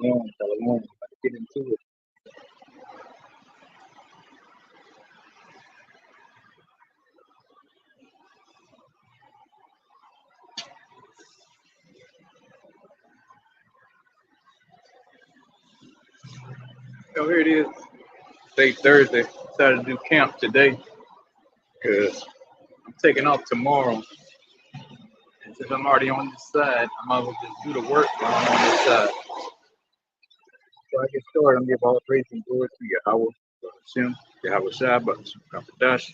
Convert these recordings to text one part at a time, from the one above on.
Shalom. Let's get into it. So here it is. Today Thursday. Decided to do camp today because I'm taking off tomorrow. And since I'm already on this side, I might as well just do the work while I'm on this side. So I get started. I'm gonna give all praise and glory to Yahweh, Hashem, Yahweh Shai, Kapadash.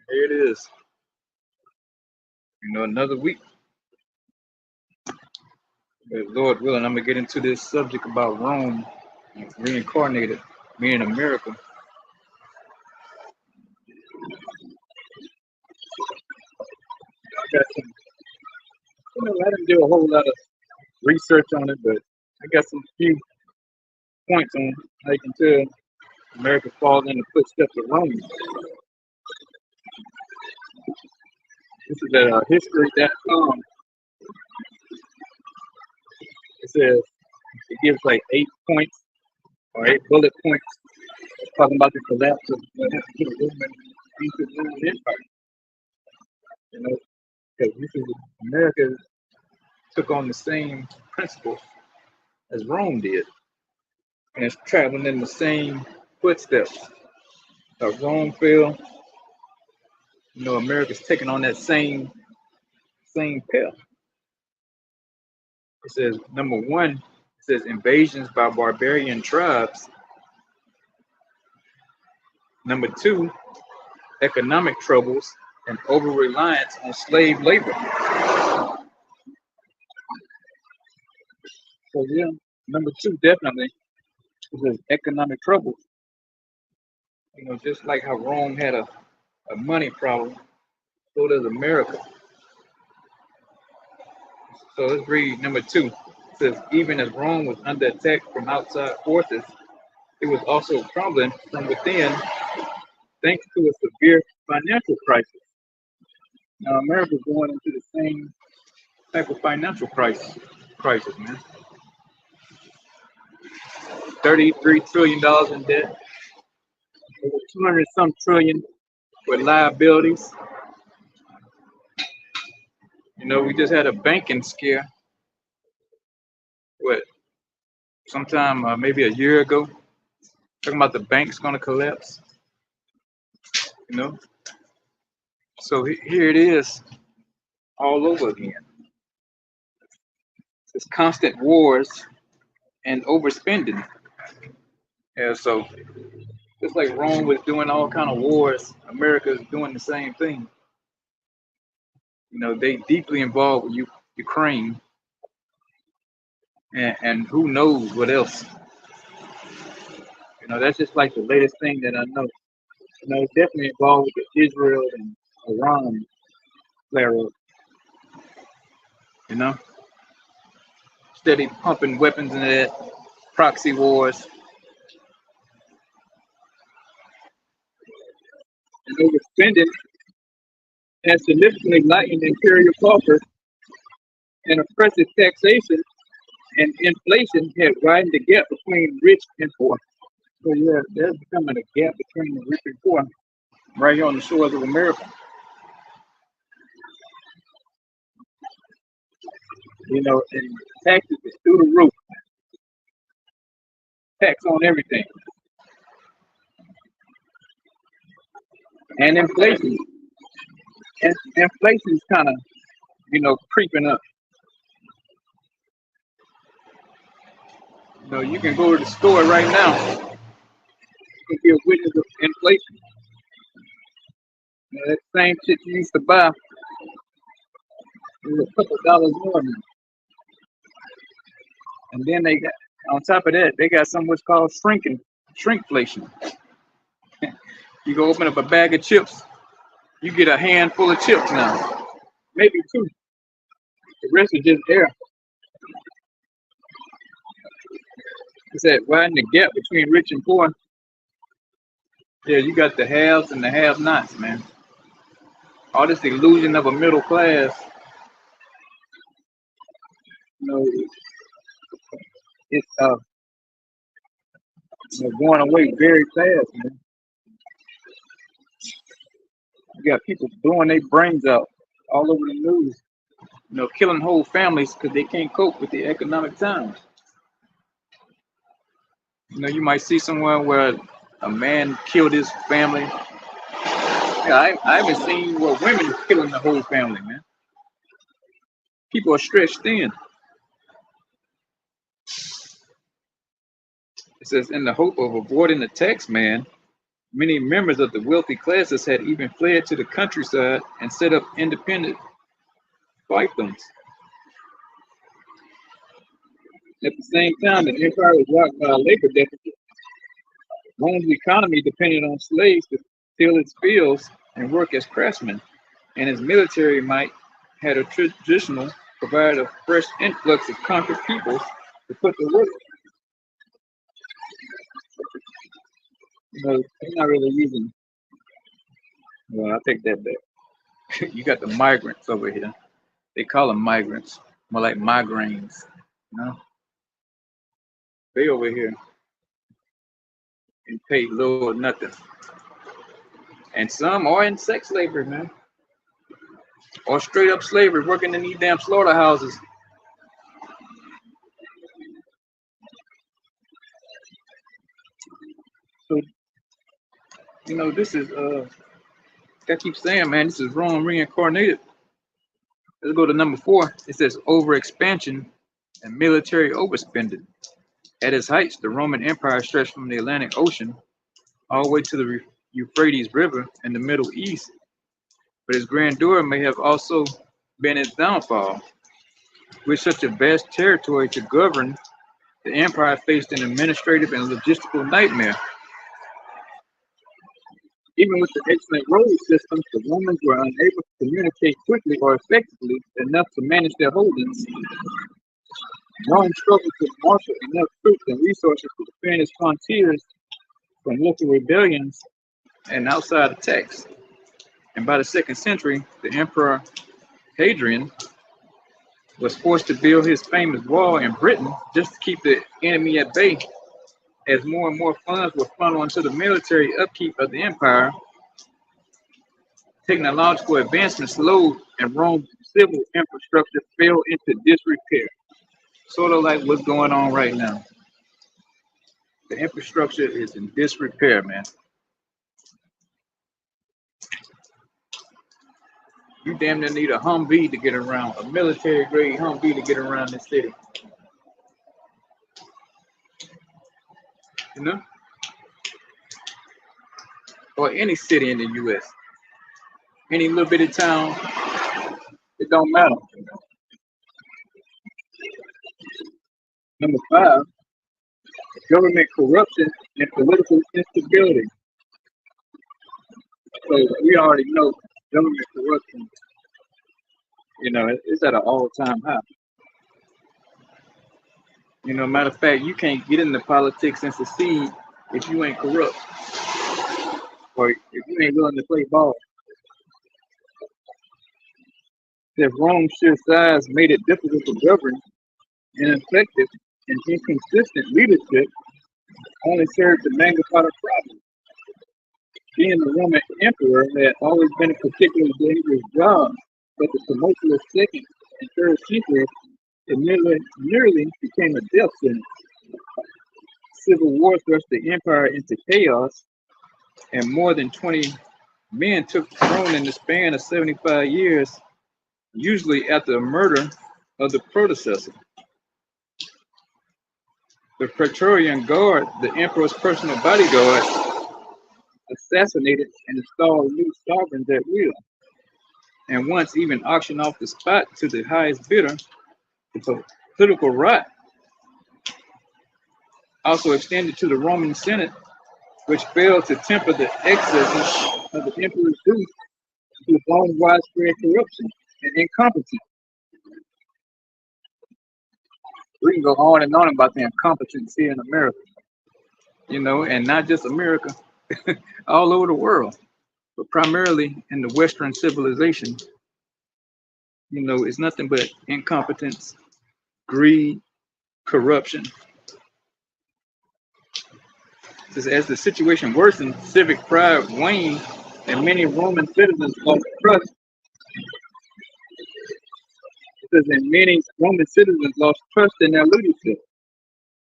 Here it is. Another week. But Lord willing, I'm gonna get into this subject about Rome, reincarnated, meaning America. I got some, I didn't do a whole lot of research on it, but I got some few points on how you can tell America falls in the footsteps of Rome. This is at history.com. It says it gives like 8 points or 8 bullet points talking about the collapse of the ancient Roman Empire. Because this is America took on the same principles as Rome did, and it's traveling in the same footsteps. Rome fell, America's taking on that same path. It says number one, it says invasions by barbarian tribes. Number two, economic troubles and over-reliance on slave labor. So yeah, number two definitely is economic troubles. Just like how Rome had a money problem, so does America. So let's read number two. It says, even as Rome was under attack from outside forces, it was also crumbling from within thanks to a severe financial crisis. Now America's going into the same type of financial crisis, man. $33 trillion in debt, over 200 some trillion with liabilities. We just had a banking scare. Sometime maybe a year ago, talking about the bank's gonna collapse. So here it is, all over again. It's constant wars and overspending. Yeah, so just like Rome was doing all kind of wars, America is doing the same thing. They deeply involved with Ukraine, and who knows what else. That's just like the latest thing that I know. It's definitely involved with the Israel and Iran flare-up. Steady pumping weapons into that, proxy wars. And overspending has significantly lightened imperial coffers, and oppressive taxation and inflation had widened the gap between rich and poor. So yeah, there's becoming a gap between the rich and poor right here on the shores of America. And taxes is through the roof. Tax on everything. And inflation. And inflation's kind of, creeping up. You can go to the store right now. You can be a witness of inflation. That same shit you used to buy is a couple dollars more now. And then they got, on top of that, they got something what's called shrinkflation. You go open up a bag of chips, you get a handful of chips now, maybe two. The rest is just air. It's that widen the gap between rich and poor. Yeah, you got the haves and the have-nots, man. All this illusion of a middle class. It's going away very fast, man. You got people blowing their brains out all over the news. Killing whole families because they can't cope with the economic times. You might see somewhere where a man killed his family. Yeah, I haven't seen where women killing the whole family, man. People are stretched thin. It says, in the hope of avoiding the tax man, many members of the wealthy classes had even fled to the countryside and set up independent fiefdoms. At the same time, the empire was rocked by a labor deficit. Rome's economy depended on slaves to till its fields and work as craftsmen, and its military might had a traditional provided a fresh influx of conquered peoples to put to work. They're not really using. Well, I take that back. You got the migrants over here. They call them migrants, more like migraines. You know, they over here and pay little or nothing. And some are in sex slavery, man, or straight up slavery, working in these damn slaughterhouses. So this is I keep saying, man, this is Rome reincarnated. Let's go to number 4. It says overexpansion and military overspending. At its heights, the Roman Empire stretched from the Atlantic Ocean all the way to the Euphrates River in the Middle East, but its grandeur may have also been its downfall. With such a vast territory to govern, the empire faced an administrative and logistical nightmare. Even with the excellent road systems, the Romans were unable to communicate quickly or effectively enough to manage their holdings. Rome struggled to marshal enough troops and resources to defend its frontiers from local rebellions and outside attacks. And by the 2nd century, the Emperor Hadrian was forced to build his famous wall in Britain just to keep the enemy at bay. As more and more funds were funneled into the military upkeep of the empire, technological advancement slowed and Rome's civil infrastructure fell into disrepair. Sort of like what's going on right now. The infrastructure is in disrepair, man. You damn near need a Humvee to get around, a military grade Humvee to get around this city. You know? Or any city in the US. Any little bitty town, it don't matter. Number 5, government corruption and political instability. So we already know government corruption, it's at an all-time high. Matter of fact, you can't get into politics and succeed if you ain't corrupt or if you ain't willing to play ball. If Rome's sheer size made it difficult to govern, ineffective and inconsistent leadership only served to magnify the problem. Being the Roman emperor had always been a particularly dangerous job, but the tumultuous 2nd and 3rd century, it nearly became a death sentence. Civil war thrust the empire into chaos, and more than 20 men took the throne in the span of 75 years, usually after the murder of the predecessor. The Praetorian Guard, the emperor's personal bodyguard, assassinated and installed new sovereigns at will, and once even auctioned off the spot to the highest bidder. The political rot also extended to the Roman Senate, which failed to temper the excesses of the emperor's youth through its own widespread corruption and incompetence. We can go on and on about the incompetence here in America, and not just America, all over the world, but primarily in the Western civilization. It's nothing but incompetence, greed, corruption. Says, as the situation worsened, civic pride waned, and many Roman citizens lost trust. It says, and many Roman citizens lost trust in their leadership.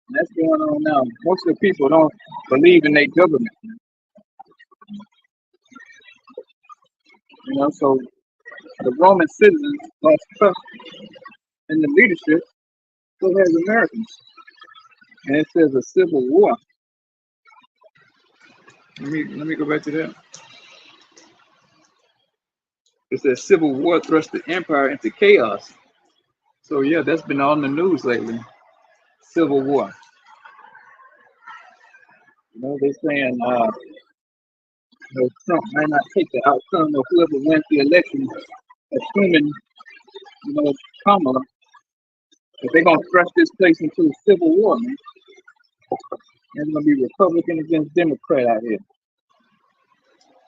And that's going on now. Most of the people don't believe in their government. So the Roman citizens lost trust in the leadership, so has Americans. And it says a civil war. Let me go back to that. It says civil war thrust the empire into chaos. So yeah, that's been on the news lately. Civil war. They're saying Trump might not take the outcome of whoever wins the election, assuming Kamala. But they're gonna thrust this place into a civil war, man. There's gonna be Republican against Democrat out here.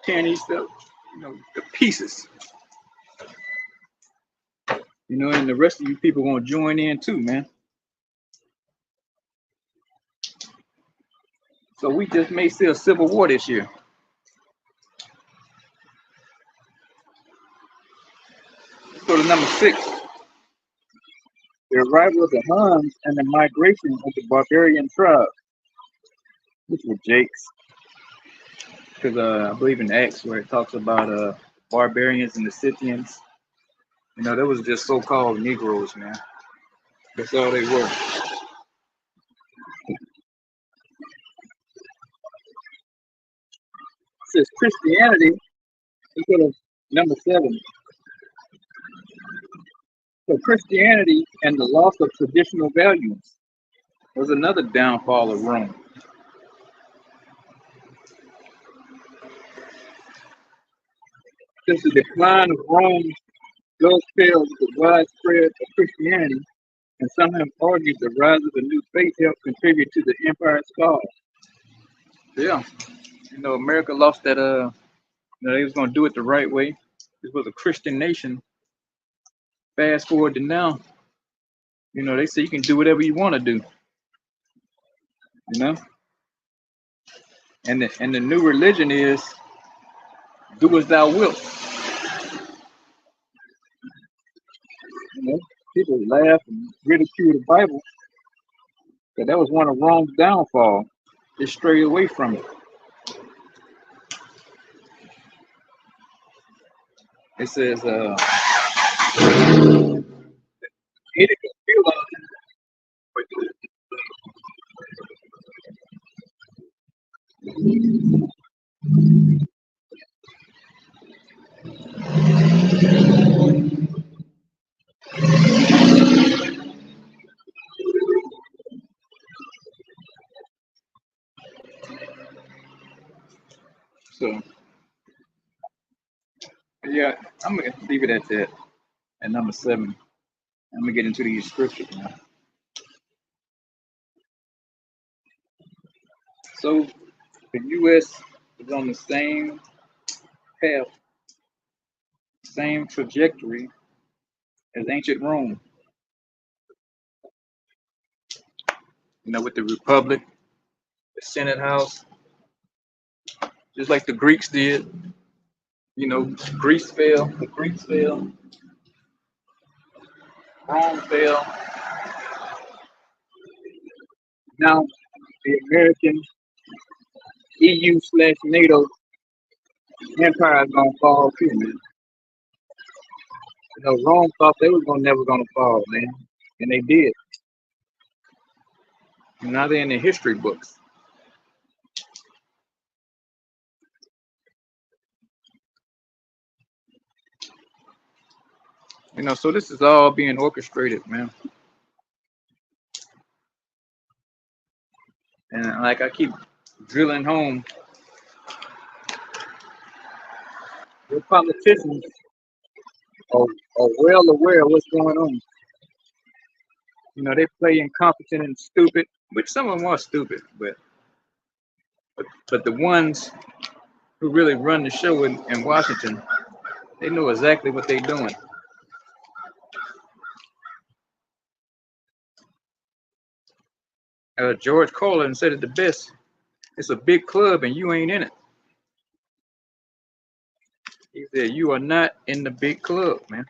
Tearing these stuff, to pieces. And the rest of you people gonna join in too, man. So we just may see a civil war this year. Let's go to number 6. The arrival of the Huns and the migration of the barbarian tribes, which were Jakes. Because I believe in Acts where it talks about barbarians and the Scythians. That was just so-called Negroes, man. That's all they were. It says Christianity. Let's go to number 7. So Christianity and the loss of traditional values was another downfall of Rome. Since the decline of Rome dovetails with the widespread of Christianity, and some have argued the rise of the new faith helped contribute to the empire's fall. Yeah, America lost that. They was gonna do it the right way. This was a Christian nation. Fast forward to now, they say you can do whatever you want to do. And the new religion is do as thou wilt. People laugh and ridicule the Bible, but that was one of Rome's downfall. They strayed away from it. It says, so yeah, I'm gonna leave it at that. At number 7, I'm gonna get into these scriptures now. So the U.S. is on the same path, same trajectory as ancient Rome. With the Republic, the Senate House, just like the Greeks did. Greece fell, the Greeks fell, Rome fell. Now the American EU/NATO empire is gonna fall too, man. Rome thought they was never gonna fall, man, and they did. And now they're in the history books. So this is all being orchestrated, man. And like I keep drilling home, the politicians are well aware of what's going on. They play incompetent and stupid, which some of them are stupid, but the ones who really run the show in Washington, they know exactly what they're doing. George Carlin said it the best. It's a big club and you ain't in it. He said, you are not in the big club, man.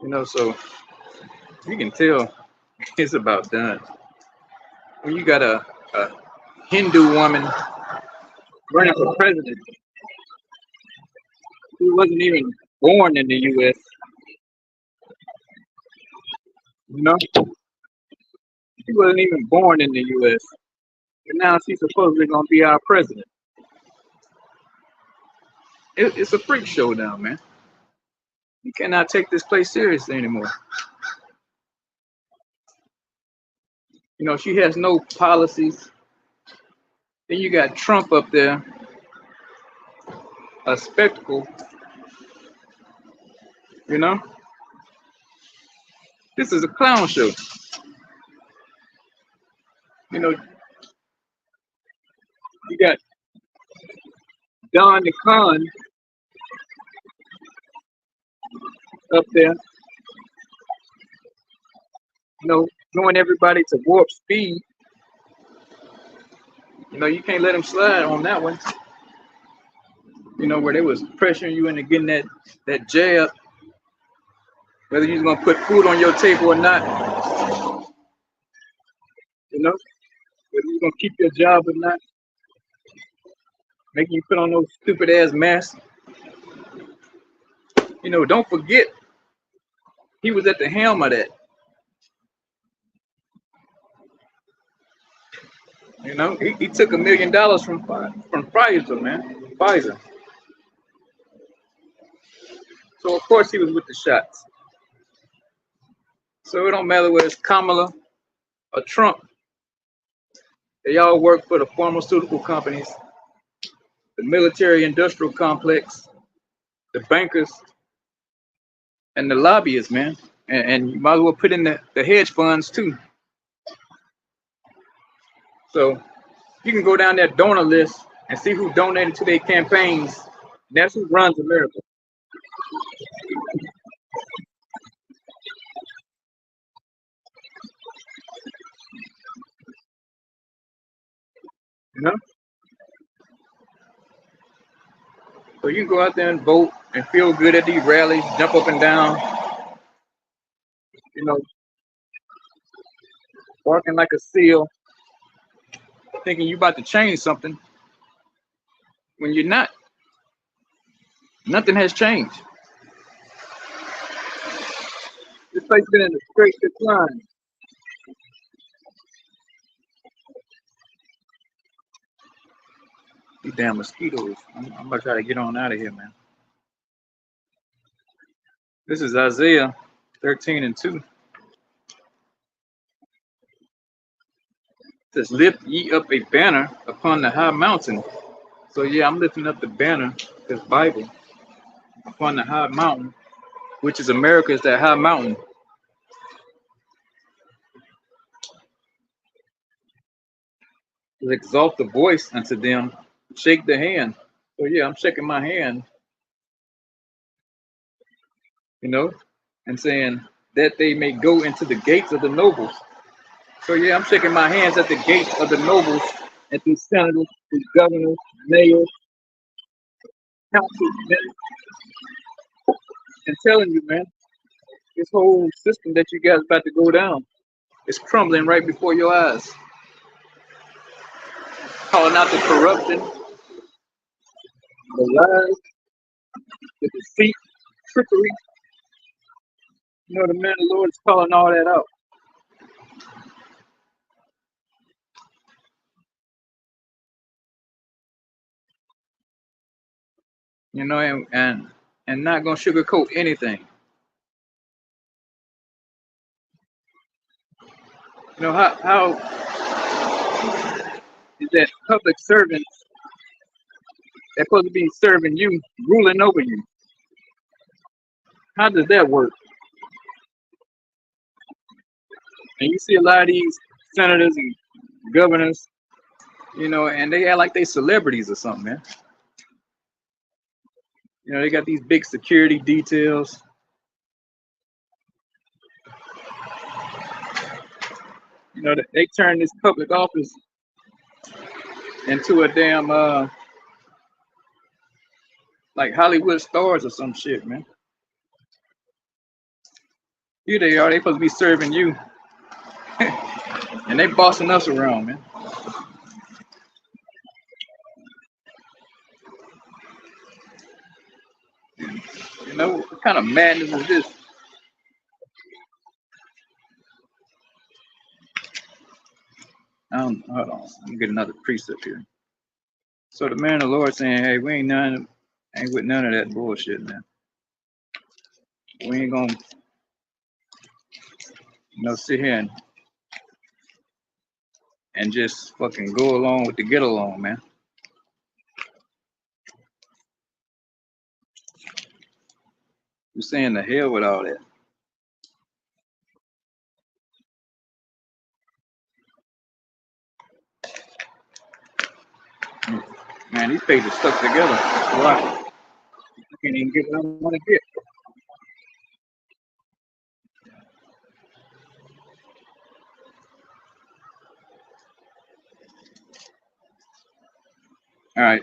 You know, so you can tell it's about done. When you got a Hindu woman running for president who wasn't even born in the U.S., you know, she wasn't even born in the U.S., and now she's supposedly going to be our president. It's a freak show now, man. You cannot take this place seriously anymore. You know, she has no policies. Then you got Trump up there, a spectacle. You know, this is a clown show. You know, you got Don the Con up there, you know, going everybody to warp speed. You know, you can't let him slide on that one. You know, where they was pressuring you into getting that jab, whether you're gonna put food on your table or not. You know, whether you're gonna keep your job or not, making you put on those stupid ass masks. You know, don't forget, he was at the helm of that. You know, he took $1 million from Pfizer, man. Pfizer. So of course he was with the shots. So it don't matter whether it's Kamala or Trump. They all work for the pharmaceutical companies, the military industrial complex, the bankers, and the lobbyists, man. And you might as well put in the hedge funds too. So you can go down that donor list and see who donated to their campaigns. That's who runs America. You know? So you can go out there and vote and feel good at these rallies, jump up and down, you know, barking like a seal, thinking you about to change something when you're not. Nothing has changed. This place been in a straight decline. These damn mosquitoes. I'm gonna try to get on out of here, man. This is Isaiah 13:2. It says, lift ye up a banner upon the high mountain. So yeah, I'm lifting up the banner, this Bible, upon the high mountain, which is America, is that high mountain. Exalt the voice unto them, shake the hand. So yeah, I'm shaking my hand, you know, and saying that they may go into the gates of the nobles. So yeah, I'm shaking my hands at the gates of the nobles, at these senators, these governors, mayors, councilmen, and telling you, man, this whole system that you guys about to go down is crumbling right before your eyes. Calling out the corruption, the lies, the deceit, trickery. You know, the man of the Lord is calling all that out. You know, and not gonna sugarcoat anything. You know, how is that public servants that's supposed to be serving you, ruling over you? How does that work? And you see a lot of these senators and governors, you know, and they act like they celebrities or something, man. You know, they got these big security details. You know, they turned this public office into a damn like Hollywood stars or some shit, man. Here they are. They supposed to be serving you, and they bossing us around, man. You know what kind of madness is this? Hold on. Let me get another precept here. So the man of the Lord saying, "Hey, we ain't with none of that bullshit, man. We ain't gonna, sit here and just fucking go along with the get along, man. We're saying the hell with all that. Man, these pages stuck together. Why? I can't even get what I want to get. All right.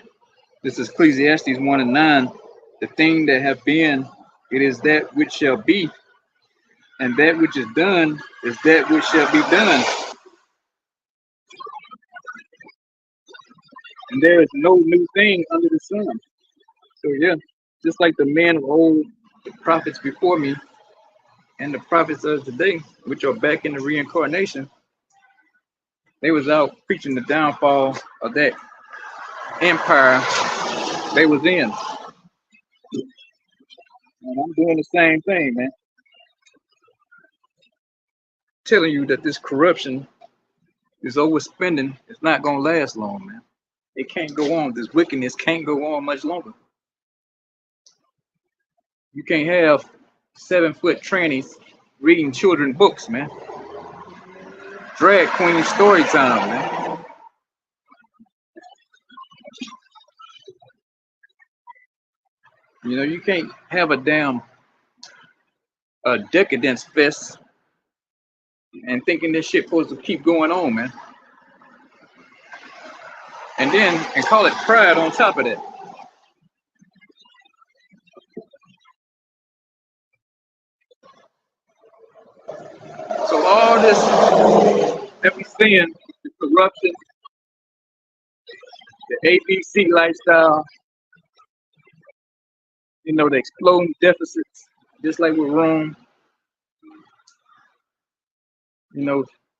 This is Ecclesiastes 1 and 9. The thing that have been, it is that which shall be, and that which is done is that which shall be done. And there is no new thing under the sun. So yeah, just like the men of old, the prophets before me, and the prophets of today, which are back in the reincarnation, they was out preaching the downfall of that empire they was in. And I'm doing the same thing, man. Telling you that this corruption, this overspending, is not gonna last long, man. It can't go on. This wickedness can't go on much longer. You can't have 7-foot trannies reading children books, man. Drag queen story time, man. You know, you can't have a damn decadence fest and thinking this shit supposed to keep going on, man. And call it pride on top of that. So all this that we seeing, the corruption, the ABC lifestyle, the exploding deficits, just like with Rome,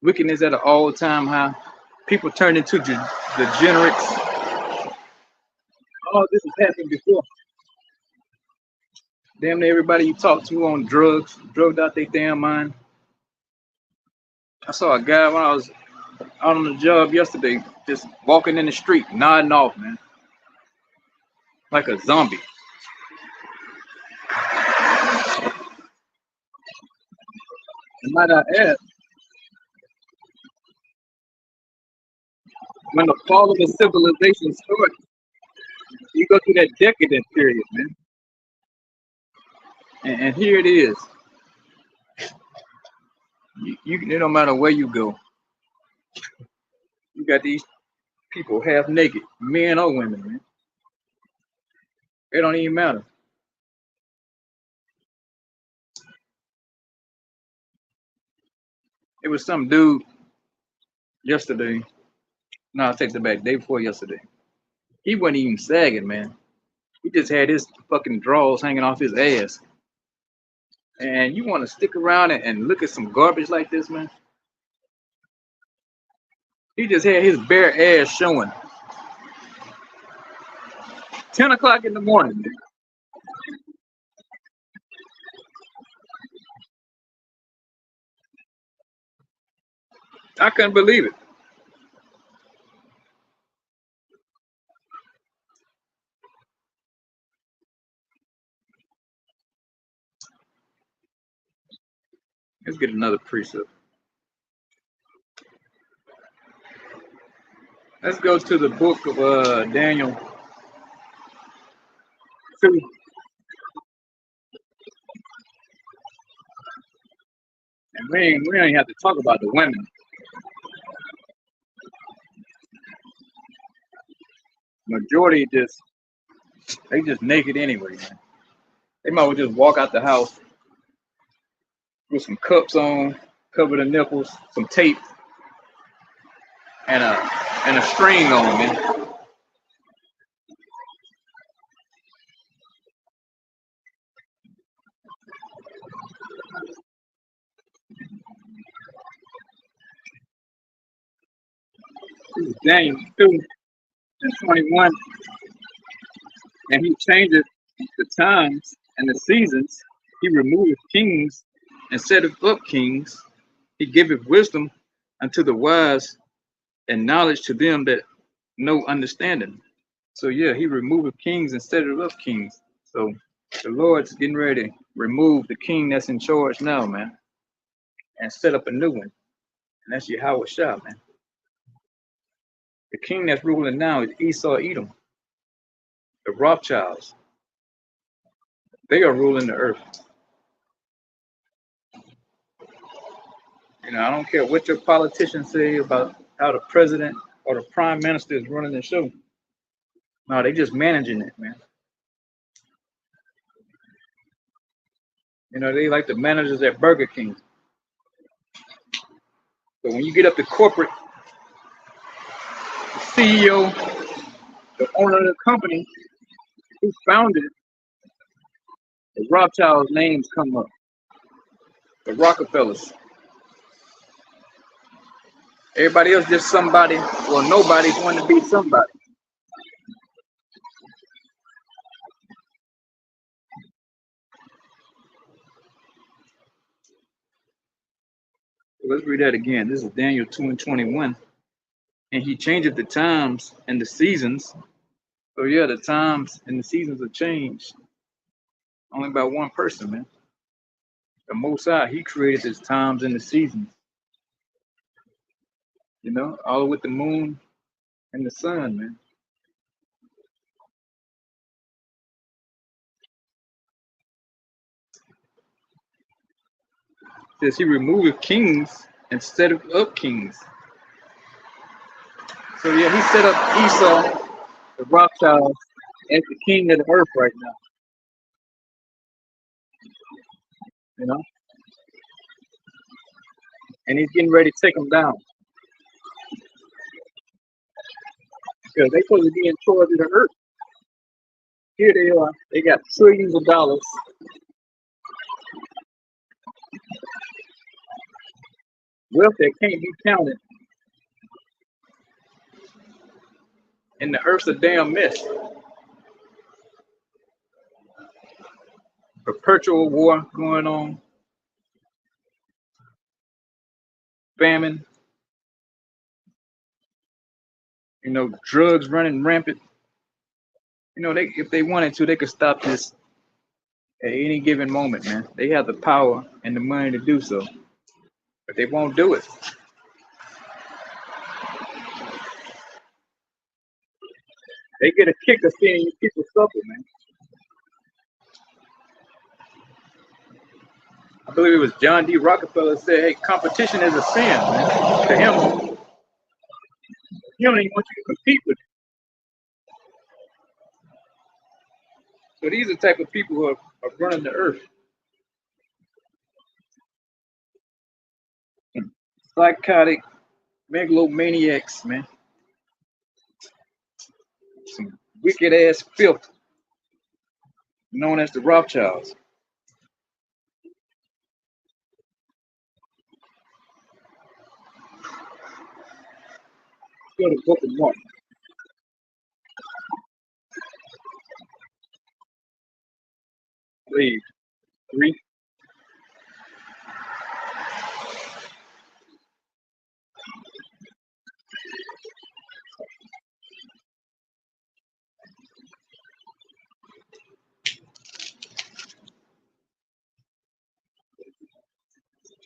wickedness at an all-time high, people turn into degenerates. All this has happened before. Damn near everybody you talk to on drugs, drugged out their damn mind. I saw a guy when I was out on the job yesterday, just walking in the street, nodding off, man, like a zombie. And might I add, when the fall of the civilization starts, you go through that decadent period, man. And here it is. It don't matter where you go. You got these people half naked, men or women, man. It don't even matter. It was some dude yesterday. No, I'll take it back. Day before yesterday. He wasn't even sagging, man. He just had his fucking drawers hanging off his ass. And you want to stick around and look at some garbage like this, man? He just had his bare ass showing. 10 o'clock in the morning, man. I couldn't believe it. Let's get another precept. Let's go to the book of Daniel 2. And we ain't have to talk about the women. Majority they just naked anyway, man. They might well just walk out the house with some cups on, cover the nipples, some tape, and a string on, man. This is Daniel 2:21, and he changes the times and the seasons. He removeth kings and setteth up kings. He giveth wisdom unto the wise and knowledge to them that know understanding. So yeah, he removeth kings and setteth up kings. So the Lord's getting ready to remove the king that's in charge now, man, and set up a new one. And that's Yahweh Shah, man. The king that's ruling now is Esau Edom, the Rothschilds. They are ruling the earth. You know, I don't care what your politicians say about how the president or the prime minister is running the show. No, they just managing it, man. You know, they like the managers at Burger King. But when you get up to corporate, the CEO, the owner of the company, who founded it, the Rothschilds' names come up. The Rockefellers. Everybody else just somebody, well, nobody's wanting to be somebody. Let's read that again. This is Daniel 2:21. And he changeth the times and the seasons. So yeah, the times and the seasons have changed. Only by one person, man. The Most High, he created his times and the seasons. You know, all with the moon and the sun, man. It says he removeth kings instead of up kings. So yeah, he set up Esau, the Rothschilds, as the king of the earth right now. You know, and he's getting ready to take them down because they supposed to be in charge of the earth. Here they are. They got trillions of dollars. Wealth that can't be counted. And the earth's a damn mess. Perpetual war going on. Famine. You know, drugs running rampant. You know, if they wanted to, they could stop this at any given moment, man. They have the power and the money to do so. But they won't do it. They get a kick of seeing you people suffer, man. I believe it was John D. Rockefeller said, hey, competition is a sin, man. To him, he don't even want you to compete with it. So these are the type of people who are running the earth. Psychotic megalomaniacs, man. Some wicked ass filth known as the Rothschilds. Go to the book of Mark. Please. 3.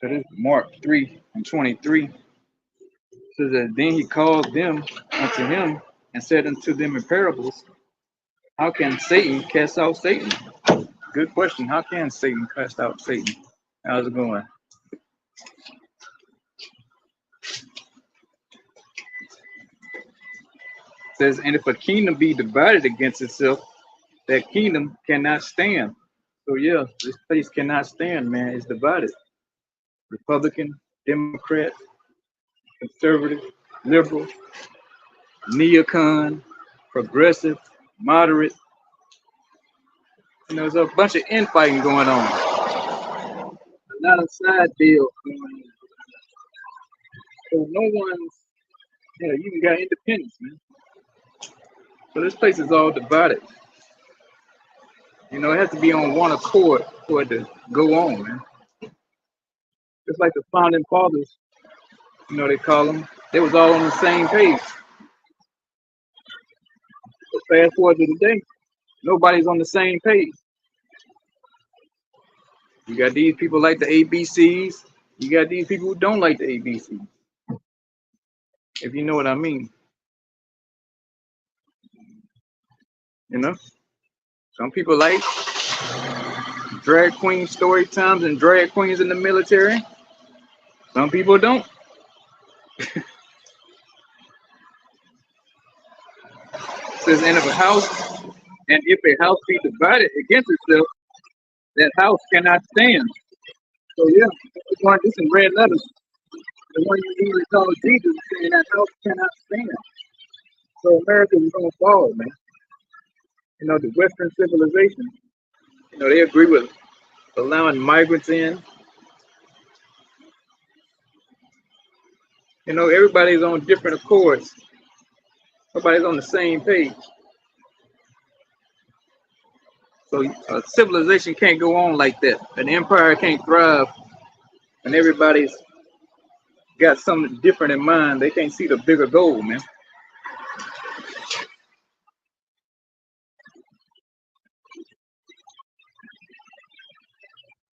So this is Mark 3:23. Says that then he called them unto him and said unto them in parables, how can Satan cast out Satan? Good question. How can Satan cast out Satan? How's it going? says, and if a kingdom be divided against itself, that kingdom cannot stand. So yeah, this place cannot stand, man. It's divided. Republican, Democrat, conservative, liberal, neocon, progressive, moderate. There's a bunch of infighting going on. A lot of side deals going on. So no one's, you even got independence, man. So this place is all divided. It has to be on one accord for it to go on, man. Just like the founding fathers, they call them. They was all on the same page. But fast forward to today, nobody's on the same page. You got these people like the ABCs. You got these people who don't like the ABCs. If you know what I mean. Some people like drag queen story times and drag queens in the military. Some people don't. It says, and if a house be divided against itself, that house cannot stand. So yeah, it's going this in red letters. The one you usually call Jesus saying that house cannot stand. So America is gonna fall, man. The Western civilization, they agree with allowing migrants in. Everybody's on different accords. Nobody's on the same page. So a civilization can't go on like that. An empire can't thrive when everybody's got something different in mind. They can't see the bigger goal, man.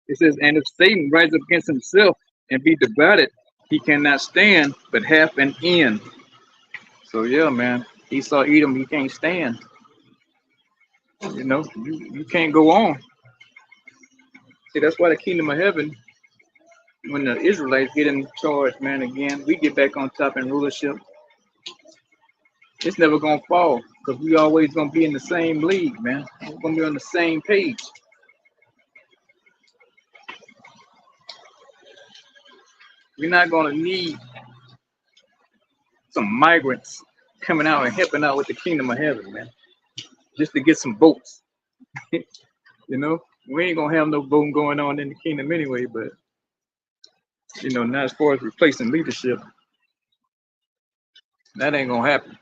It says, and if Satan rise up against himself and be divided, he cannot stand, but half an end. So yeah, man, Esau Edom, he can't stand. You can't go on. See, that's why the kingdom of heaven, when the Israelites get in charge, man, again, we get back on top in rulership. It's never gonna fall because we always gonna be in the same league, man. We're gonna be on the same page. We're not gonna need some migrants coming out and helping out with the kingdom of heaven, man, just to get some votes. We ain't gonna have no voting going on in the kingdom anyway, but not as far as replacing leadership. That ain't gonna happen.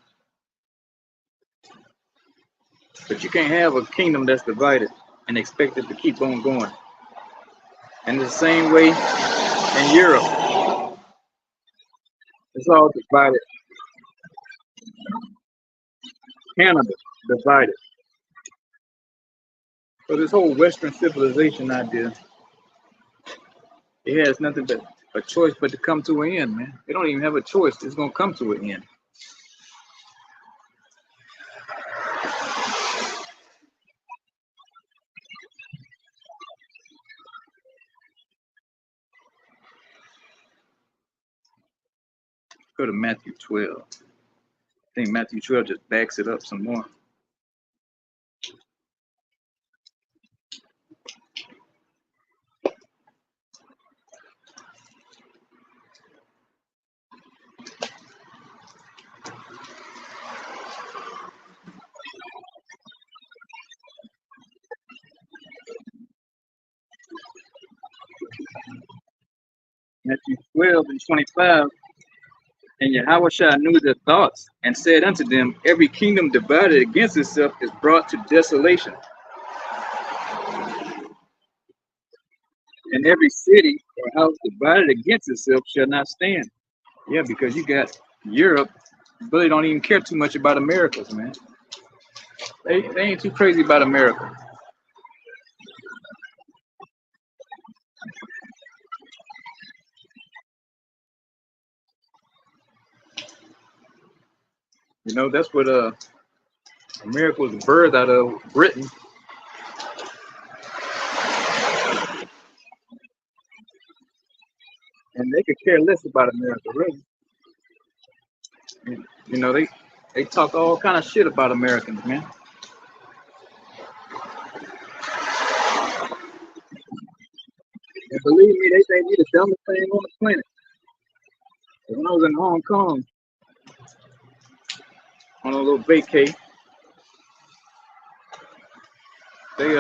But you can't have a kingdom that's divided and expect it to keep on going. And the same way in Europe, it's all divided. Canada divided. So this whole Western civilization idea, it has nothing but a choice but to come to an end, man. They don't even have a choice. It's gonna come to an end. Go to Matthew 12. I think Matthew 12 just backs it up some more. Matthew 12 and 25. And Yahushua knew their thoughts and said unto them, every kingdom divided against itself is brought to desolation. And every city or house divided against itself shall not stand. Yeah, because you got Europe, really don't even care too much about Americas, man. They ain't too crazy about America. That's what America was birthed out of, Britain. And they could care less about America, really. They talk all kind of shit about Americans, man. And believe me, they think we the dumbest thing on the planet. When I was in Hong Kong on a little vacay, they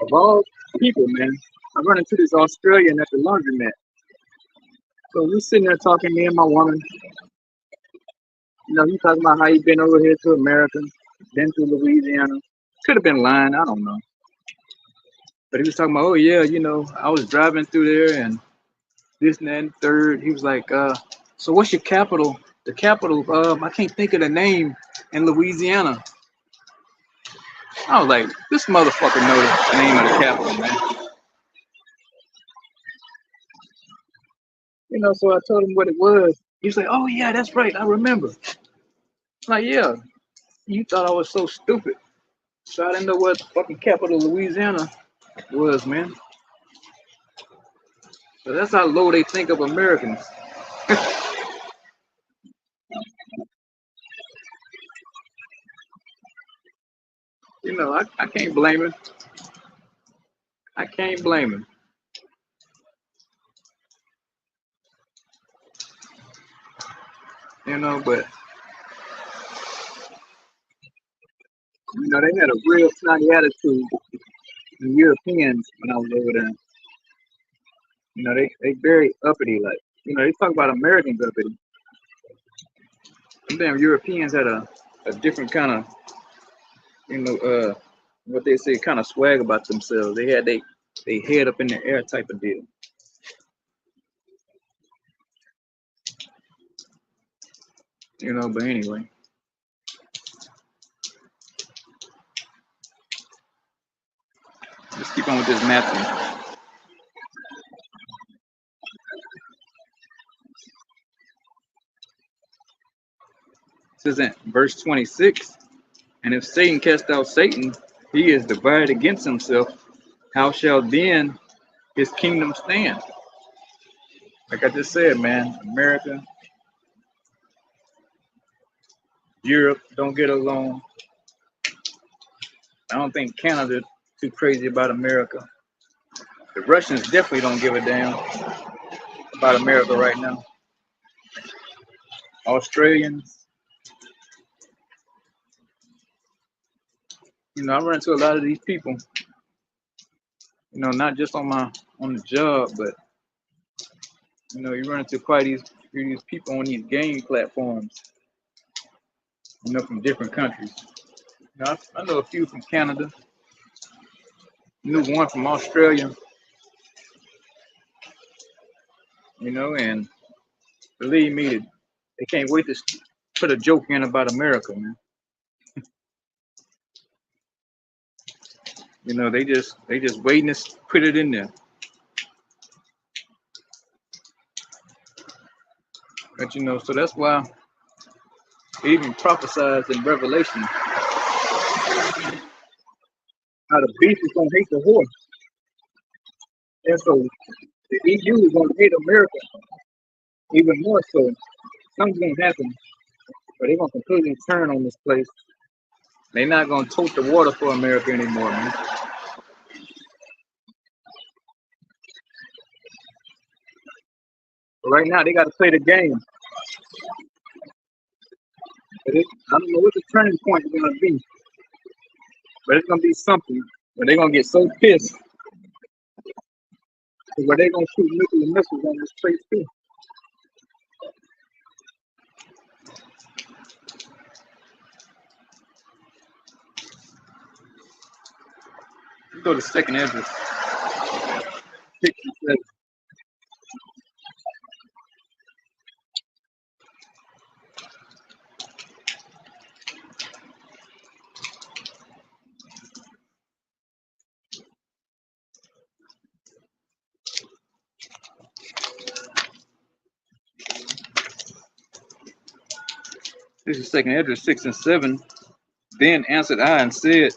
of all people, man, I run into this Australian at the laundromat. So we sitting there talking, me and my woman. You know, he talking about how he been over here to America, been to Louisiana. Could have been lying, I don't know. But he was talking about, oh yeah, you know, I was driving through there and this and that and third. He was like, so what's your capital? The capital, I can't think of the name in Louisiana. I was like, this motherfucker knows the name of the capital, man. You know, so I told him what it was. He was like, oh yeah, that's right, I remember. I'm like, yeah, you thought I was so stupid. So I didn't know what the fucking capital of Louisiana was, man. So that's how low they think of Americans. You know, I can't blame him. I can't blame him. You know, but you know, they had a real snotty attitude, the Europeans, when I was over there. You know, they very uppity, like, you know, they talk about Americans uppity. Them damn Europeans had a different kind of, you know, what they say, kind of swag about themselves. They had they head up in the air type of deal. You know, but anyway. Let's keep on with this Matthew. It says in verse 26, and if Satan cast out Satan, he is divided against himself. How shall then his kingdom stand? Like I just said, man, America, Europe don't get along. I don't think Canada's too crazy about America. The Russians definitely don't give a damn about America right now. Australians, you know, I run into a lot of these people. You know, not just on the job, but you know, you run into quite these people on these game platforms. You know, from different countries. You know, I know a few from Canada. Knew one from Australia. You know, and believe me, they can't wait to put a joke in about America, man. You know, they just waiting to put it in there. But you know, so that's why it even prophesies in Revelation how the beast is gonna hate the horse. And so the EU is gonna hate America even more so. Something's gonna happen, but they're gonna completely turn on this place. They're not gonna tote the water for America anymore, man. But right now they gotta play the game. I don't know what the turning point is gonna be, but it's gonna be something where they're gonna get so pissed where they're gonna shoot nuclear missiles on this place too. Let's go to second address. 67. This is second address 6 and 7. Then answered I and said,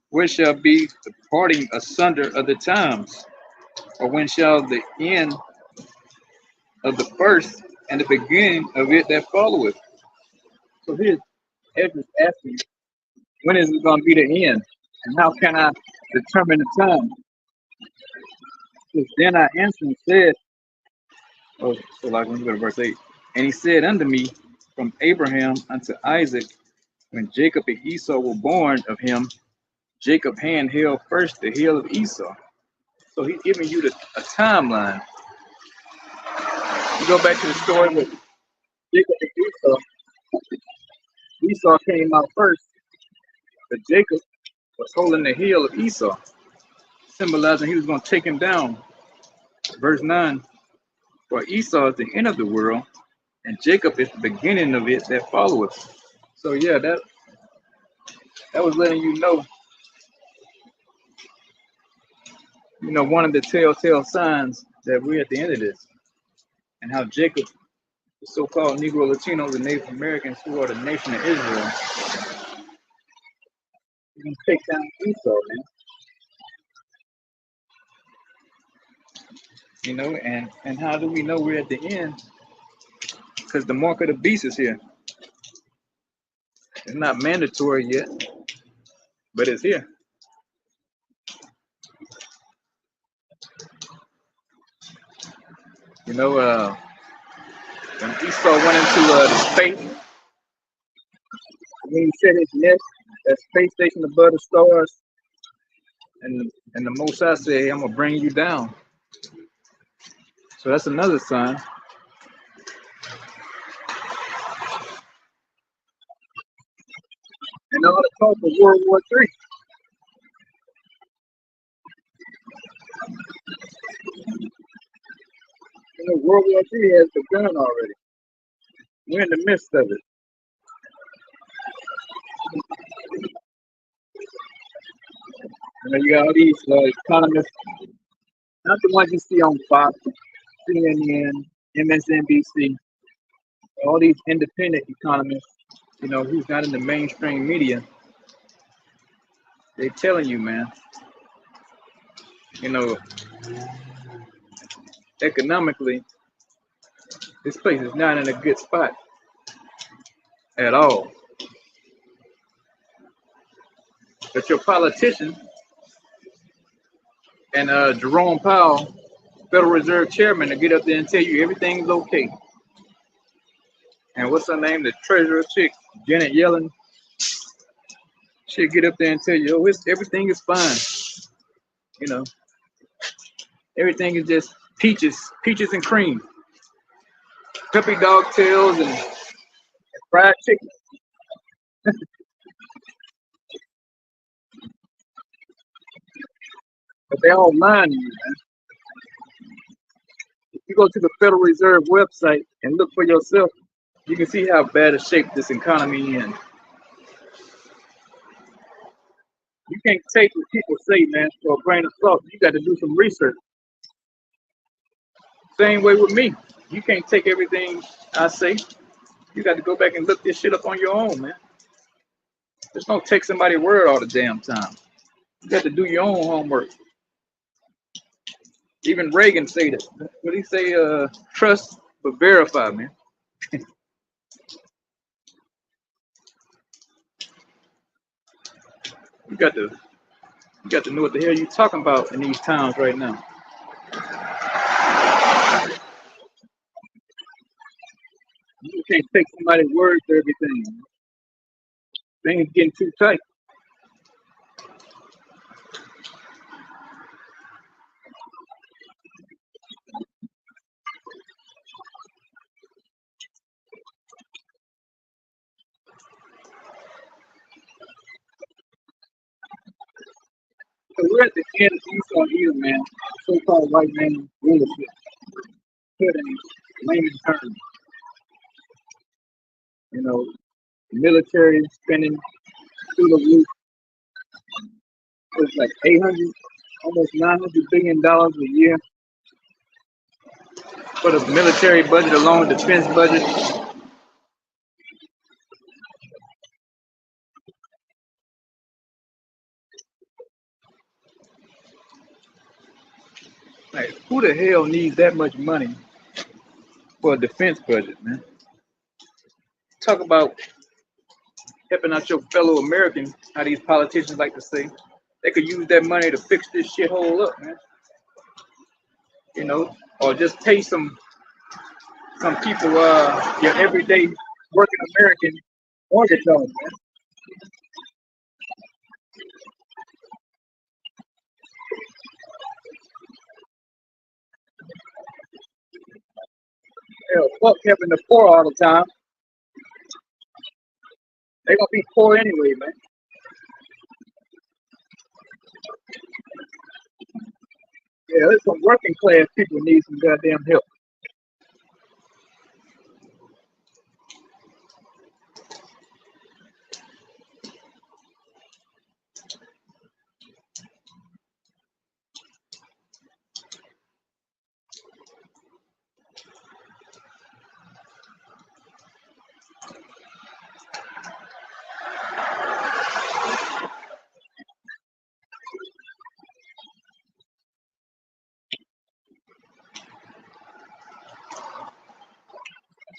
where shall be the parting asunder of the times? Or when shall the end of the first and the beginning of it that followeth. So here's Ezra asking, when is it going to be the end? And how can I determine the time? Because then I answered and said, oh, so like when you go to verse 8, and he said unto me, from Abraham unto Isaac, when Jacob and Esau were born of him, Jacob's hand held first the heel of Esau. So he's giving you a timeline. You go back to the story with Jacob and Esau. Esau came out first, but Jacob was holding the heel of Esau, symbolizing he was going to take him down. Verse 9, for Esau is the end of the world, and Jacob is the beginning of it that followeth. So yeah, that was letting you know, one of the telltale signs that we're at the end of this, and how Jacob, the so-called Negro Latinos and Native Americans who are the nation of Israel, you can take down Esau, man. And how do we know we're at the end? Because the mark of the beast is here. It's not mandatory yet, but it's here. When Esau went into the space, when he set his nest, that space station above the stars, and the Most High said, hey, I'm gonna bring you down. So that's another sign. And all the talk of World War III. World War III has begun already. We're in the midst of it. You got all these economists, not the ones you see on Fox, CNN, MSNBC, all these independent economists, who's not in the mainstream media. They're telling you, man, economically, this place is not in a good spot at all. But your politician and Jerome Powell, Federal Reserve Chairman, to get up there and tell you everything's okay. And what's her name? The treasurer chick, Janet Yellen. She'll get up there and tell you, oh, everything is fine. Everything is just peaches and cream, puppy dog tails and fried chicken. But they all lying to you, man. If you go to the Federal Reserve website and look for yourself, you can see how bad a shape this economy is in. You can't take what people say, man, for a grain of salt. You got to do some research. Same way with me. You can't take everything I say. You got to go back and look this shit up on your own, man. Just don't take somebody's word all the damn time. You got to do your own homework. Even Reagan said it. What he say? Trust but verify, man. You got to know what the hell you're talking about in these times right now. You can't take somebody's word for everything. Things getting too tight. So we're at the end of Esau either, man. So-called white man rulership. Put in layman terms. Military spending through the roof. It's like 800, almost $900 billion a year for the military budget alone, defense budget. Like, who the hell needs that much money for a defense budget, man. Talk about helping out your fellow Americans, how these politicians like to say. They could use that money to fix this shithole up, man. You know, or just pay some people, your everyday working American mortgage loans, man. Hell, fuck helping the poor all the time. They gonna be poor anyway, man. Yeah, there's some working class people need some goddamn help.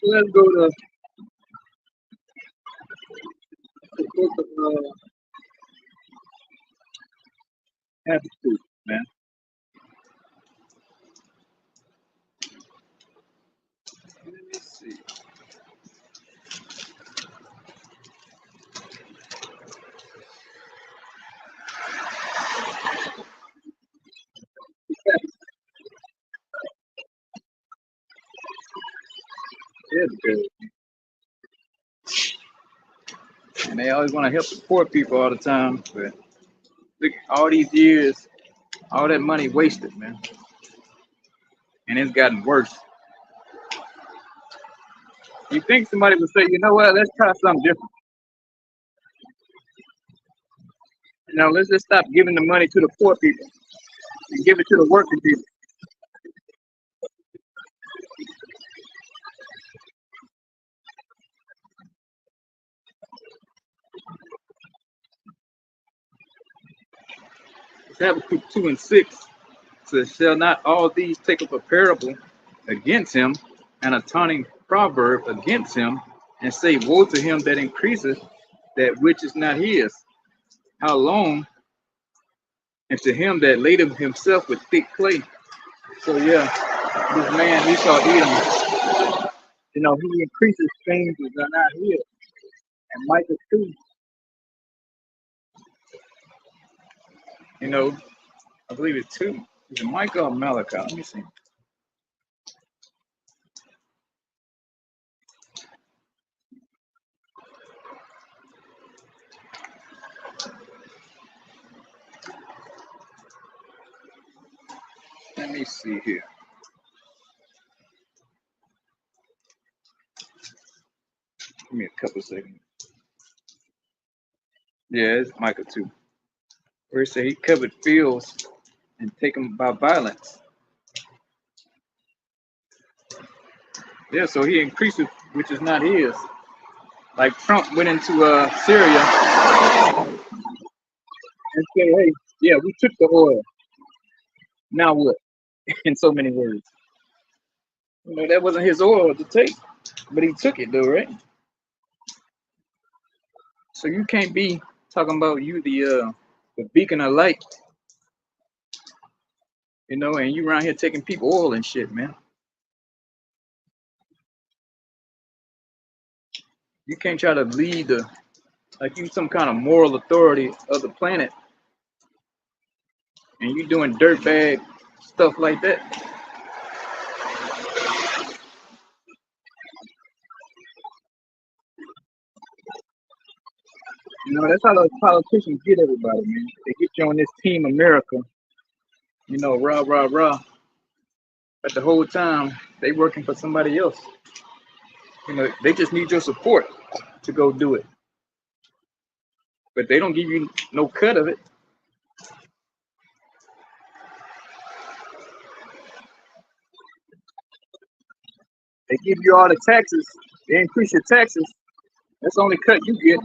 So let's go to the book of Habakkuk, man. Let me see. It's good. And they always want to help the poor people all the time, but look, all these years, all that money wasted, man, and it's gotten worse. You think somebody would say, you know what, let's try something different. You know, let's just stop giving the money to the poor people and give it to the working people. It's Habakkuk 2 and 6 says, shall not all these take up a parable against him and a taunting proverb against him and say, woe to him that increaseth that which is not his? How long? And to him that ladeth himself with thick clay. So yeah, this man Esau Edom, you know, he increases things that are not his. And Micah too, you know, I believe it's two. Is it Micah or Malachi? Let me see. Let me see here. Give me a couple seconds. Yeah, it's Micah 2. Where it say he covered fields and taken by violence. Yeah, so he increases which is not his. Like Trump went into Syria and said, hey, yeah, we took the oil. Now what? In so many words. You know, that wasn't his oil to take, but he took it though, right? So you can't be talking about you the beacon of light, you know, and you around here taking people oil and shit, man. You can't try to lead like you some kind of moral authority of the planet, and you doing dirtbag stuff like that. You know, that's how those politicians get everybody, man. They get you on this team America, you know, rah rah rah. But the whole time they working for somebody else. You know, they just need your support to go do it. But they don't give you no cut of it. They give you all the taxes. They increase your taxes. That's the only cut you get.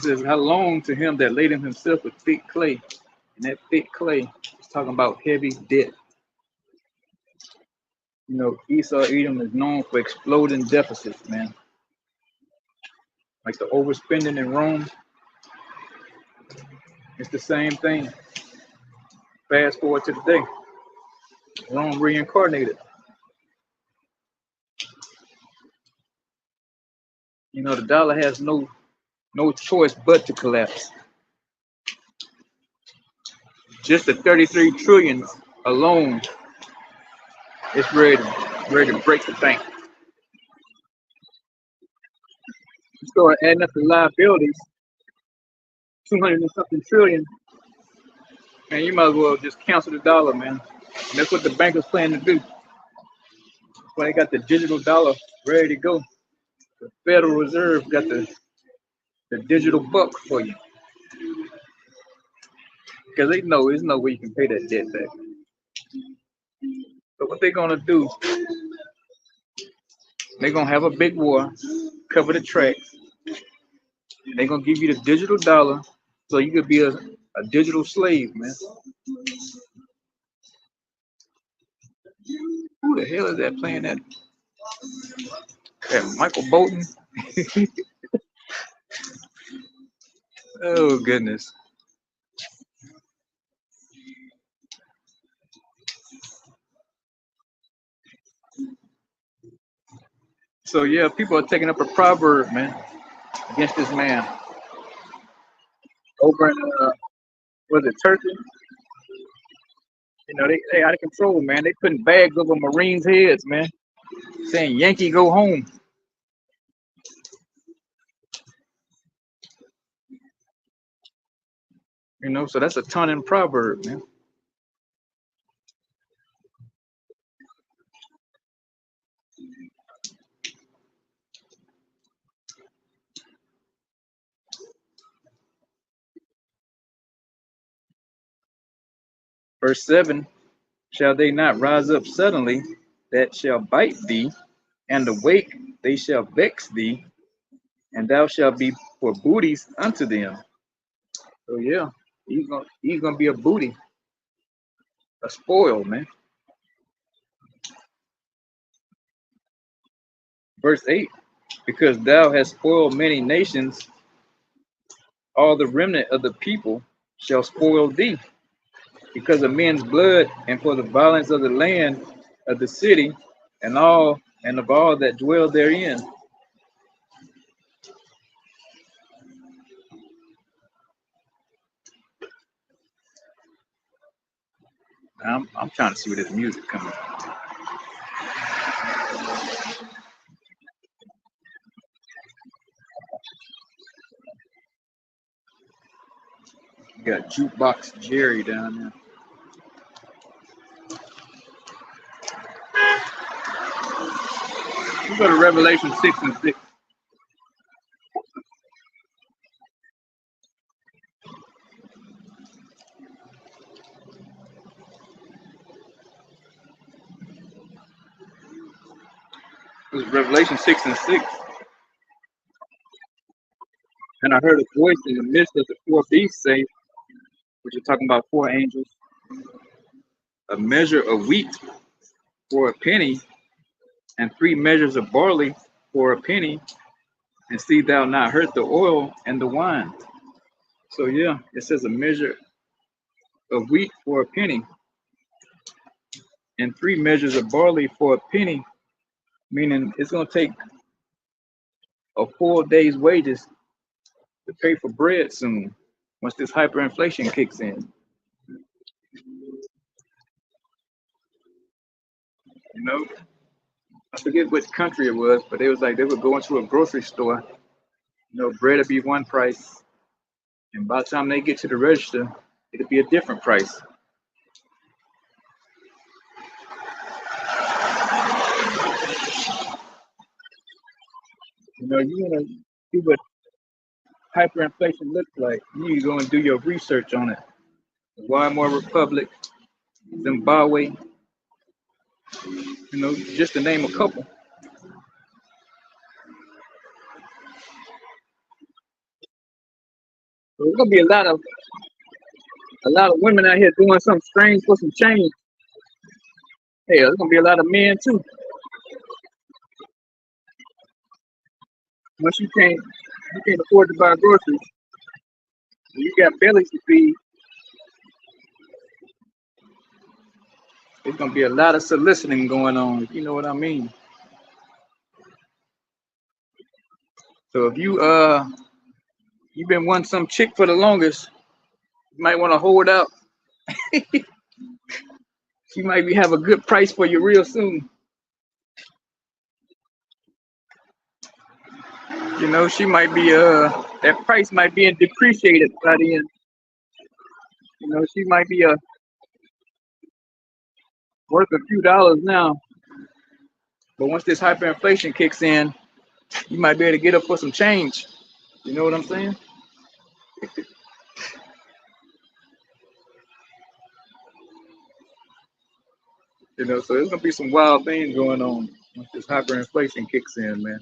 It says, "How long to him that laden himself with thick clay?" And that thick clay is talking about heavy debt. You know, Esau Edom is known for exploding deficits, man. Like the overspending in Rome, it's the same thing. Fast forward to today, Rome reincarnated. You know, the dollar has no choice but to collapse. Just the 33 trillion alone is ready to break the bank. You start adding up the liabilities, 200 and something trillion, man, you might as well just cancel the dollar, man. And that's what the bankers plan to do. That's why they got the digital dollar ready to go. The Federal Reserve got the digital buck for you. Because they know there's no way you can pay that debt back. So what they're gonna do, they're gonna have a big war, cover the tracks. They're gonna give you the digital dollar so you could be a digital slave, man. Who the hell is that playing that? That Michael Bolton? Oh goodness. So yeah, people are taking up a proverb, man, against this man over in was it Turkey? You know, they out of control, man. They putting bags over Marines' heads, man, saying Yankee go home. You know, so that's a taunting proverb, man. Verse 7, shall they not rise up suddenly that shall bite thee, and awake they shall vex thee, and thou shalt be for booties unto them. So yeah, he's gonna be a booty, a spoil, man. Verse 8, because thou hast spoiled many nations, all the remnant of the people shall spoil thee, because of men's blood and for the violence of the land of the city and of all that dwell therein. I'm trying to see where this music coming from. You got Jukebox Jerry down there. We go to Revelation 6 and 6. It was Revelation 6 and 6. And I heard a voice in the midst of the four beasts say, which are talking about four angels, a measure of wheat for a penny, and 3 measures of barley for a penny, and see thou not hurt the oil and the wine. So yeah, it says a measure of wheat for a penny, and 3 measures of barley for a penny, meaning it's gonna take a full day's wages to pay for bread soon once this hyperinflation kicks in. You know, I forget which country it was, but they was like they would go into a grocery store. You know, bread would be one price, and by the time they get to the register, it'll be a different price. You know, you wanna see what hyperinflation looks like. You need to go and do your research on it. Weimar Republic, Zimbabwe, you know, just to name a couple. So there's gonna be a lot of women out here doing something strange for some change. Hey, there's gonna be a lot of men too. Once you can't afford to buy groceries, and you got bellies to feed, there's gonna be a lot of soliciting going on, if you know what I mean. So if you've been wanting some chick for the longest, you might want to hold out. She might have a good price for you real soon. You know, she might be that price might be depreciated by the end. You know, she might be worth a few dollars now, but once this hyperinflation kicks in, you might be able to get her for some change. You know what I'm saying? You know, so there's gonna be some wild things going on once this hyperinflation kicks in, man.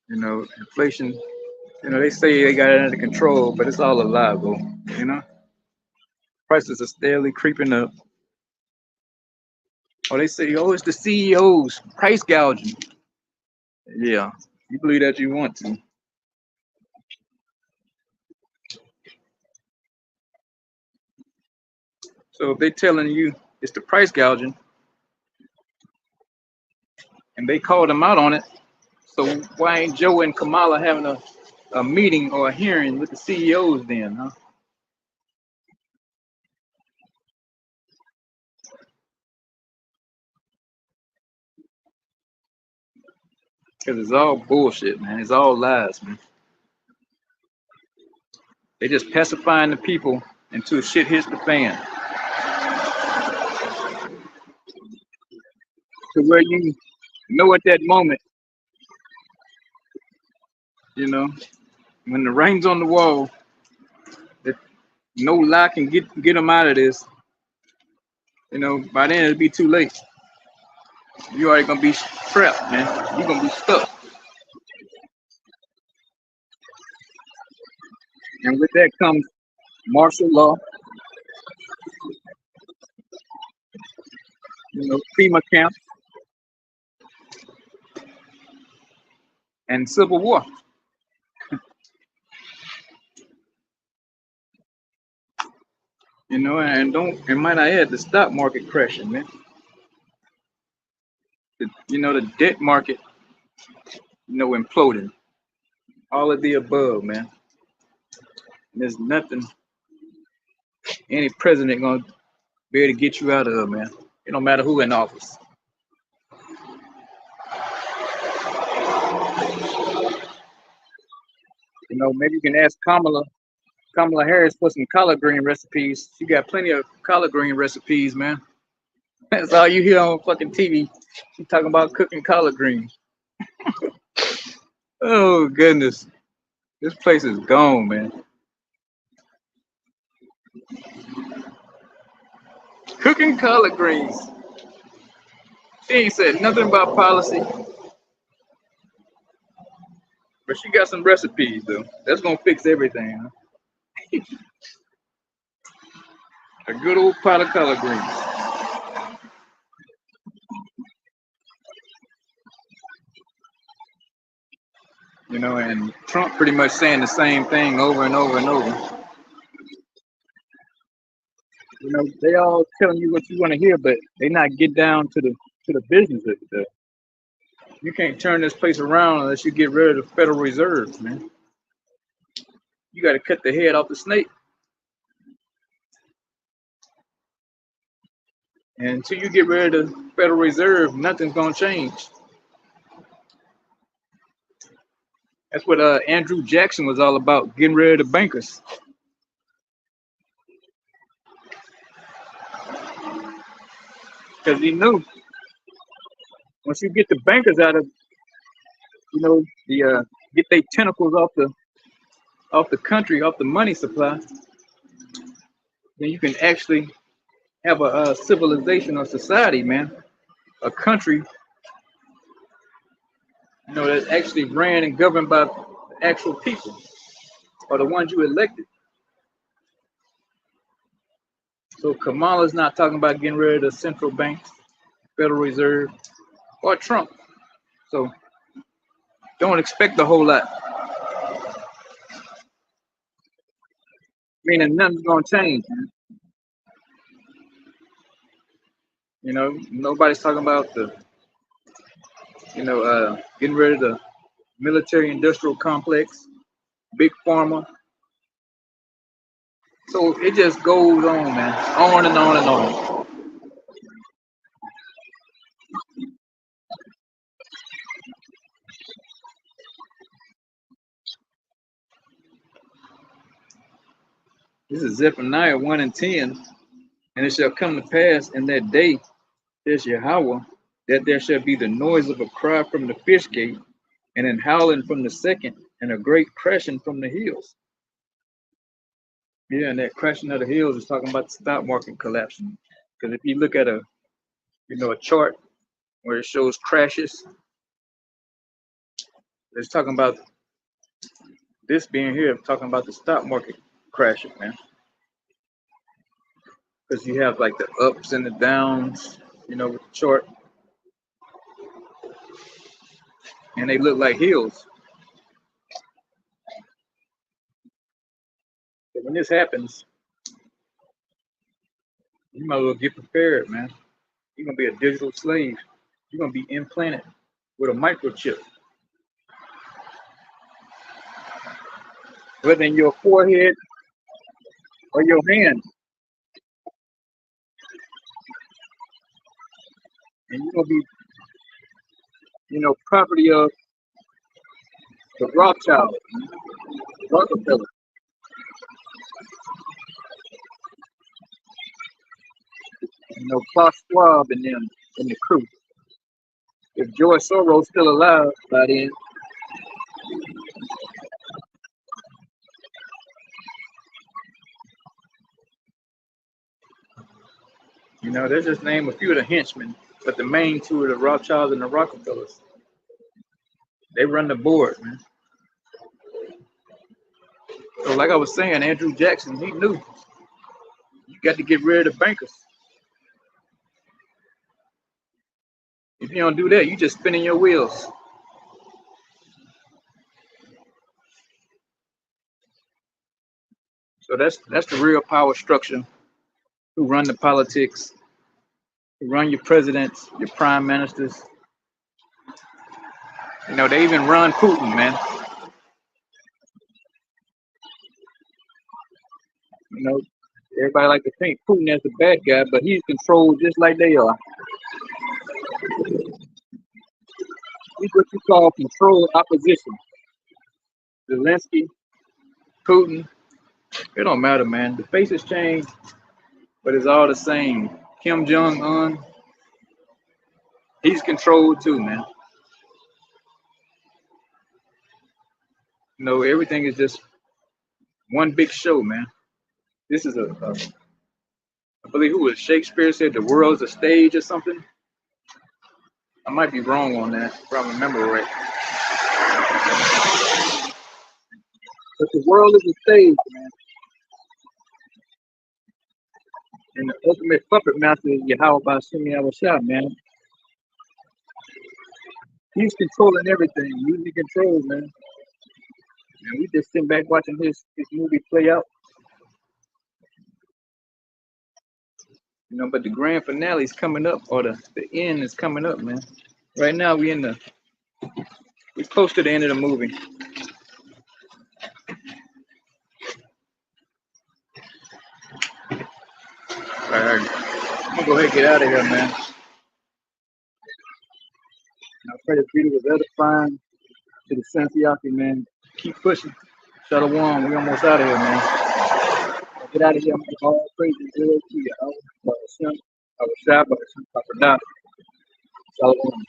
You know, inflation. You know, they say they got it under control, but it's all a lie, bro. You know, prices are steadily creeping up. Oh, they say, oh, it's the CEOs price gouging. Yeah, you believe that you want to. So if they telling you it's the price gouging, and they called them out on it, so why ain't Joe and Kamala having a meeting or a hearing with the CEOs then, huh? Because it's all bullshit, man. It's all lies, man. They just pacifying the people until shit hits the fan. To where you know at that moment, you know, when the writing's on the wall, that no lie can get them out of this. You know, by then it'll be too late. You already gonna be trapped, man. You're gonna be stuck. And with that comes martial law, you know, FEMA camps, and civil war. You know, and might I add the stock market crashing, man. You know, the debt market, you know, imploding. All of the above, man. And there's nothing any president gonna be able to get you out of, man. It don't matter who in office. You know, maybe you can ask Kamala Harris for some collard green recipes. She got plenty of collard green recipes, man. That's all you hear on fucking TV. She talking about cooking collard greens. Oh goodness, this place is gone, man. Cooking collard greens. She ain't said nothing about policy, but she got some recipes though. That's gonna fix everything. Huh? A good old pot of collard greens. You know, and Trump pretty much saying the same thing over and over and over. You know, they all telling you what you want to hear, but they not get down to the business of it. You can't turn this place around unless you get rid of the Federal Reserve, man. You got to cut the head off the snake. And until you get rid of the Federal Reserve, nothing's gonna change. That's what Andrew Jackson was all about, getting rid of the bankers. Because he knew once you get the bankers out of, you know, the get their tentacles off the country, off the money supply, then you can actually have a civilization or society, man. A country, you know, that's actually ran and governed by actual people or the ones you elected. So Kamala's not talking about getting rid of the central banks, Federal Reserve, or Trump. So don't expect a whole lot. Meaning nothing's gonna change, man. You know, nobody's talking about getting rid of the military-industrial complex, big pharma. So it just goes on, man, on and on and on. This is Zephaniah 1 and 10. And it shall come to pass in that day, says Yahweh, that there shall be the noise of a cry from the fish gate, and an howling from the second, and a great crashing from the hills. Yeah, and that crashing of the hills is talking about the stock market collapsing. Because if you look at a chart where it shows crashes, it's talking about this being here, talking about the stock market crashing, man. Because you have like the ups and the downs, with the chart, and they look like hills. But when this happens, you might as well get prepared, man. You're gonna be a digital slave. You're gonna be implanted with a microchip, whether in your forehead or your hand, and you're gonna be, property of the Rothschild, Rockefeller, Klaus Schwab, and them, and the crew. If George Soros still alive by then, let's just name a few of the henchmen, but the main two are the Rothschilds and the Rockefellers. They run the board, man. So like I was saying, Andrew Jackson, he knew you got to get rid of the bankers. If you don't do that, you just spinning your wheels. So that's the real power structure who run the politics, who run your presidents, your prime ministers. They even run Putin, man. Everybody like to think Putin as the bad guy, but he's controlled just like they are. He's what you call controlled opposition. Zelensky, Putin, it don't matter, man. The faces change, but it's all the same. Kim Jong-un, he's controlled too, man. Everything is just one big show, man. This is I believe who was Shakespeare said the world's a stage or something. I might be wrong on that, if I remember right. But the world is a stage, man. And the ultimate puppet master is Yahweh Bashimi Awashah, man. He's controlling everything. Music controls, man. And we just sit back watching his movie play out. But the grand finale is coming up, or the end is coming up, man. Right now we're close to the end of the movie. All right, I'm gonna go ahead and get out of here, man. I pray this video was edifying to the Santiaki, man. Keep pushing. Shalom, we almost out of here, man. Get out of here. I'm gonna all praises to you. I was Shabbat, Shalom.